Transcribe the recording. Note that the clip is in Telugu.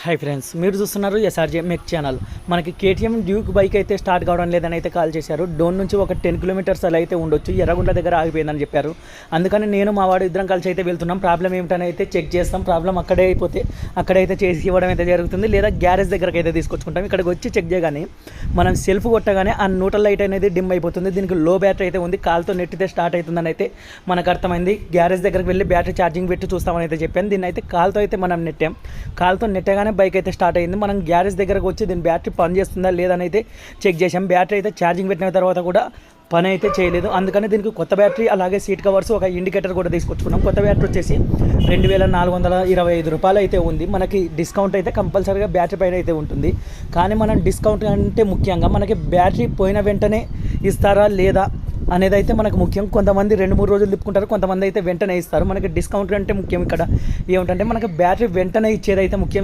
హాయ్ ఫ్రెండ్స్, మీరు చూస్తున్నారు ఎస్ఆర్జే మెక్ ఛానల్. మనకి కేటీఎం డ్యూక్ బైక్ అయితే స్టార్ట్ కావడం లేదని అయితే కాల్ చేశారు. డోన్ నుంచి ఒక 10 కిలోమీటర్స్ అలా అయితే ఉండొచ్చు, ఎర్రగుంట దగ్గర ఆగిపోయిందని చెప్పారు. అందుకని నేను మా వాడు ఇద్దరం కలిసి అయితే వెళ్తున్నాం. ప్రాబ్లం ఏమిటని అయితే చెక్ చేస్తాం. ప్రాబ్లం అక్కడే అయిపోతే అక్కడైతే చేసి ఇవ్వడం అయితే జరుగుతుంది, లేదా గ్యారేజ్ దగ్గరకు అయితే తీసుకొచ్చుకుంటాం. ఇక్కడికి వచ్చి చెక్ చేయగానే మనం సెల్ఫ్ కొట్టగానే ఆ న్యూట్రల్ లైట్ అనేది డిమ్ అయిపోతుంది. దీనికి లో బ్యాటరీ అయితే ఉంది, కాల్తో నెట్టితే స్టార్ట్ అవుతుందని అయితే మనకు అర్థమైంది. గ్యారేజ్ దగ్గరికి వెళ్ళి బ్యాటరీ ఛార్జింగ్ పెట్టి చూస్తామని అయితే చెప్పాను. దీన్ని అయితే కాల్తో అయితే మనం నెట్టాం. కాల్తో నెట్టగానే బైక్ అయితే స్టార్ట్ అయింది. మనం గ్యారేజ్ దగ్గరకు వచ్చి దీని బ్యాటరీ పని చేస్తుందా లేదని అయితే చెక్ చేసాం. బ్యాటరీ అయితే ఛార్జింగ్ పెట్టిన తర్వాత కూడా పని అయితే చేయలేదు. అందుకని దీనికి కొత్త బ్యాటరీ, అలాగే సీట్ కవర్స్, ఒక ఇండికేటర్ కూడా తీసుకొచ్చుకున్నాం. కొత్త బ్యాటరీ వచ్చేసి 2425 రూపాయలు అయితే ఉంది. మనకి డిస్కౌంట్ అయితే కంపల్సరీగా బ్యాటరీ పైన అయితే ఉంటుంది. కానీ మనం డిస్కౌంట్ అంటే ముఖ్యంగా మనకి బ్యాటరీ పోయిన వెంటనే ఇస్తారా లేదా అనేది అయితే మనకు ముఖ్యం. కొంతమంది 2-3 రోజులు తిప్పుకుంటారు, కొంతమంది అయితే వెంటనే ఇస్తారు. మనకి డిస్కౌంట్ అంటే ముఖ్యం. ఇక్కడ ఏమిటంటే మనకి బ్యాటరీ వెంటనే ఇచ్చేది అయితే ముఖ్యమే.